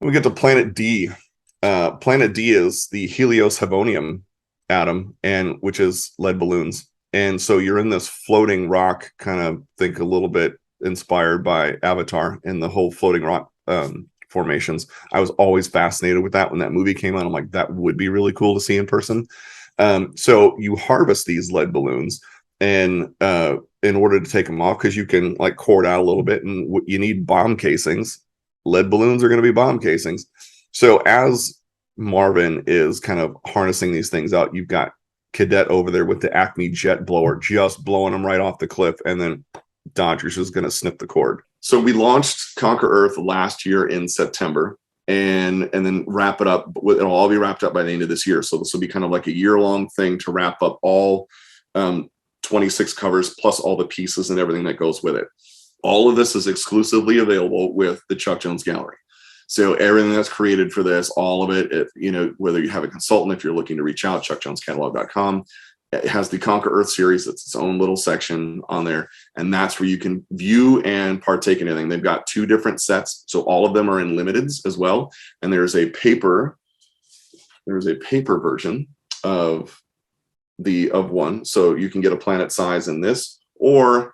We get to Planet D. Planet D is the Helios Havonium atom, and which is lead balloons. And so you're in this floating rock, kind of think a little bit inspired by Avatar and the whole floating rock formations. I was always fascinated with that when that movie came out. I'm like, that would be really cool to see in person. So you harvest these lead balloons, and in order to take them off, because you can like core it out a little bit, and you need bomb casings. Lead balloons are going to be bomb casings. So as Marvin is kind of harnessing these things out, you've got Cadet over there with the Acme jet blower, just blowing them right off the cliff, and then Dodgers is going to snip the cord. So we launched Conquer Earth last year in September, and then wrap it up. It'll all be wrapped up by the end of this year. So this will be kind of like a year-long thing to wrap up all 26 covers plus all the pieces and everything that goes with it. All of this is exclusively available with the Chuck Jones Gallery. So everything that's created for this, all of it, if, you know, whether you have a consultant, if you're looking to reach out, chuckjonescatalog.com. It has the Conquer Earth series. It's its own little section on there. And that's where you can view and partake in anything. They've got 2 different sets. So all of them are in limiteds as well. And there's a paper version of one. So you can get a planet size in this, or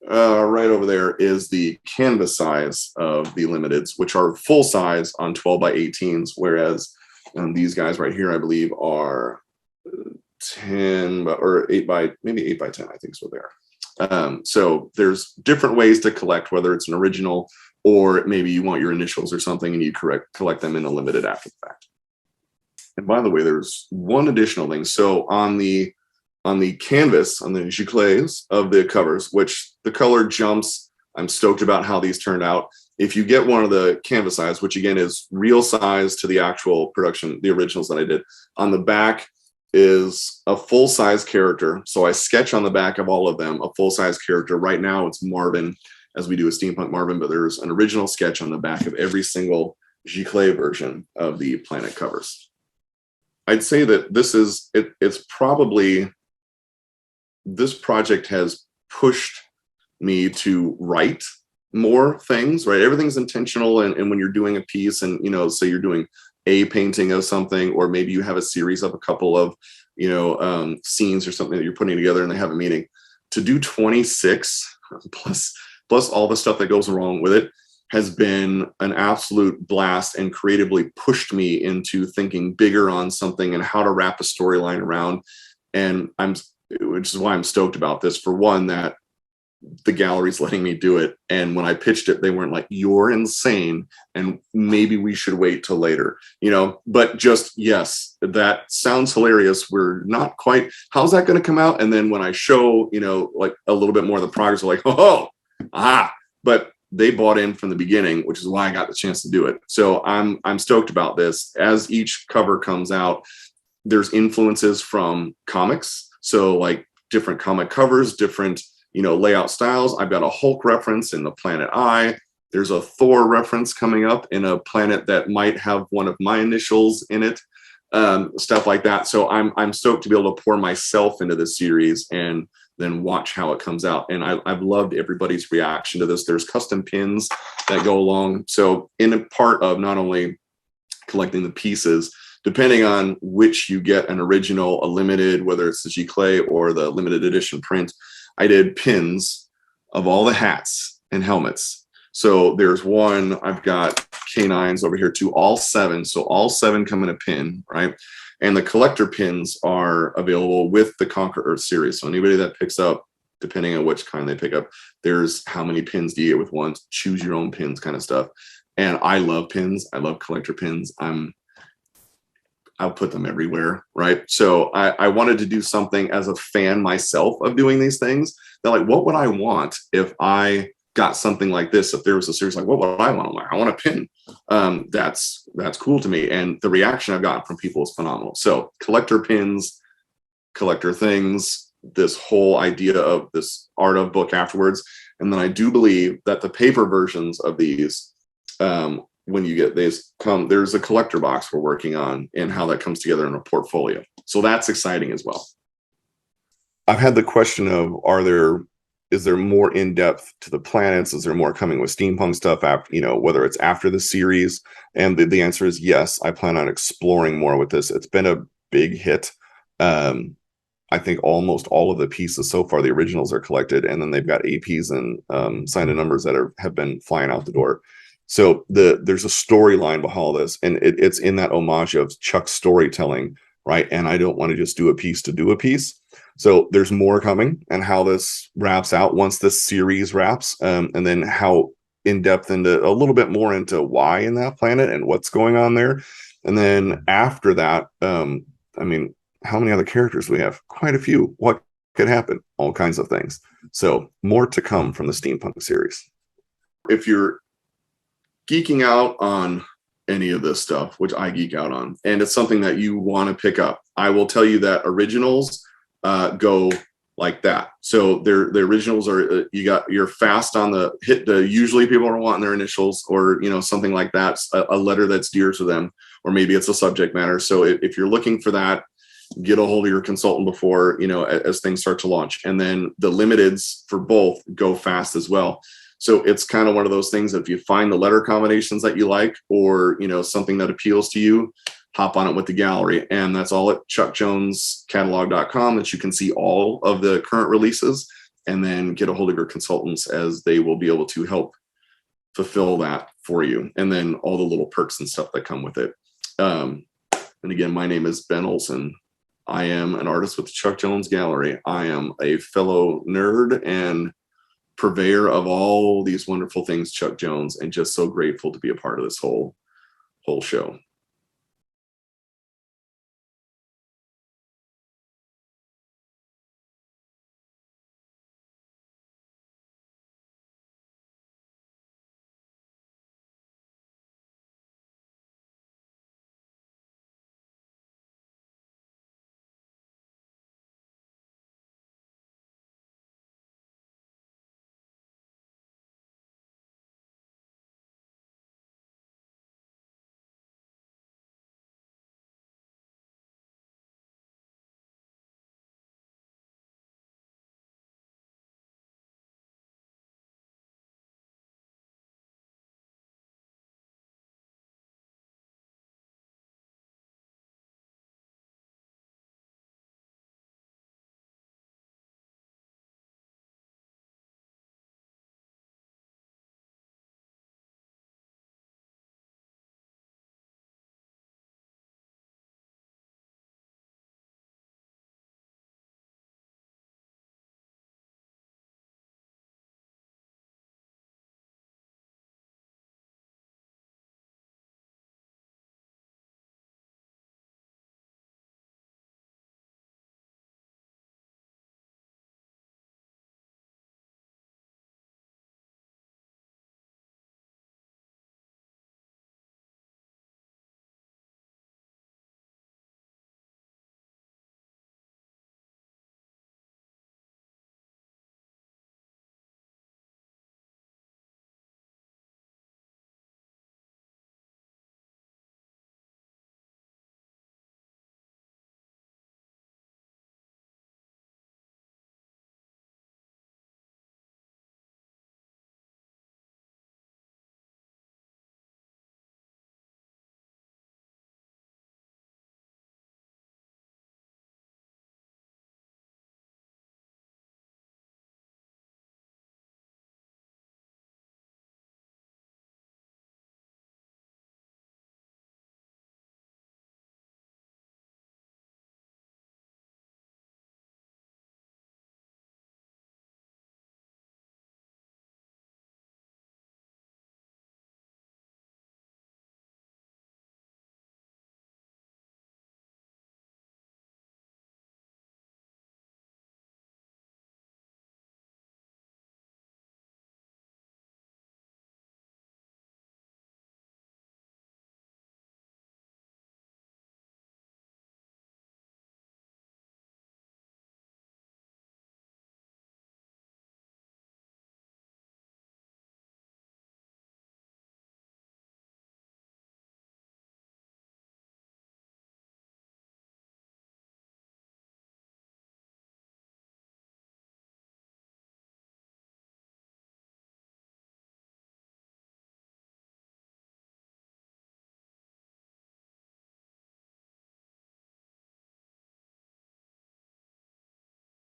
right over there is the canvas size of the limiteds, which are full size on 12 by 18s, whereas these guys right here, I believe, are 10 or 8 by 10, I think is what they are. So there's different ways to collect, whether it's an original or maybe you want your initials or something and you collect them in a limited after the fact. And by the way, there's one additional thing. So on the canvas, on the giclées of the covers, which the color jumps, I'm stoked about how these turned out. If you get one of the canvas size, which again is real size to the actual production, the originals that I did, on the back is a full-size character. So I sketch on the back of all of them a full-size character. Right now it's Marvin, as we do a Steampunk Marvin, but there's an original sketch on the back of every single giclée version of the planet covers. I'd say that it's probably, this project has pushed me to write more things, right? Everything's intentional. And when you're doing a piece and, you know, say you're doing a painting of something, or maybe you have a series of a couple of, you know, scenes or something that you're putting together and they have a meaning, to do 26 plus all the stuff that goes along with it has been an absolute blast and creatively pushed me into thinking bigger on something and how to wrap a storyline around. And which is why I'm stoked about this. For one, that the gallery's letting me do it. And when I pitched it, they weren't like, you're insane, and maybe we should wait till later, you know, but just, yes, that sounds hilarious. We're not quite, how's that going to come out? And then when I show, you know, like a little bit more of the progress, we're like, but they bought in from the beginning, which is why I got the chance to do it. So I'm stoked about this. As each cover comes out, there's influences from comics. So like different comic covers, different, you know, layout styles. I've got a Hulk reference in the Planet Eye. There's a Thor reference coming up in a planet that might have one of my initials in it, stuff like that. So I'm stoked to be able to pour myself into this series and then watch how it comes out. And I've loved everybody's reaction to this. There's custom pins that go along. So in a part of not only collecting the pieces, depending on which you get, an original, a limited, whether it's the giclée or the limited edition print, I did pins of all the hats and helmets. So there's one, I've got canines over here too, all 7. So all 7 come in a pin, right? And the collector pins are available with the Conquer Earth series. So anybody that picks up, depending on which kind they pick up, there's how many pins do you get with one, choose your own pins kind of stuff. And I love pins. I love collector pins. I'll put them everywhere, right? So I wanted to do something as a fan myself of doing these things. That like, what would I want if I got something like this? If there was a series like, what would I want? I'm like, I want a pin. That's cool to me. And the reaction I've gotten from people is phenomenal. So collector pins, collector things, this whole idea of this art of book afterwards. And then I do believe that the paper versions of these, when you get these there's a collector box we're working on and how that comes together in a portfolio. So that's exciting as well. I've had the question of, is there more in depth to the planets? Is there more coming with steampunk stuff after, you know, whether it's after the series? And the answer is yes. I plan on exploring more with this. It's been a big hit. I think almost all of the pieces so far, the originals are collected, and then they've got APs and signed numbers that have been flying out the door. So there's a storyline behind all this, and it's in that homage of Chuck's storytelling, right? And I don't want to just do a piece to do a piece. So there's more coming, and how this wraps out once this series wraps, and then how in depth into a little bit more into why in that planet and what's going on there. And then after that, I mean, how many other characters do we have? Quite a few. What could happen? All kinds of things. So more to come from the Steampunk series. If you're geeking out on any of this stuff, which I geek out on, and it's something that you want to pick up, I will tell you that originals go like that. So the originals are you're fast on the hit. Usually people are wanting their initials, or you know, something like that, a letter that's dear to them, or maybe it's a subject matter. So if you're looking for that, get a hold of your consultant before, you know, as things start to launch. And then the limiteds for both go fast as well. So it's kind of one of those things that if you find the letter combinations that you like, or, you know, something that appeals to you, hop on it with the gallery. And that's all at chuckjonescatalog.com, that you can see all of the current releases, and then get a hold of your consultants, as they will be able to help fulfill that for you. And then all the little perks and stuff that come with it. And again, my name is Ben Olson. I am an artist with the Chuck Jones Gallery. I am a fellow nerd and purveyor of all these wonderful things Chuck Jones, and just so grateful to be a part of this whole show.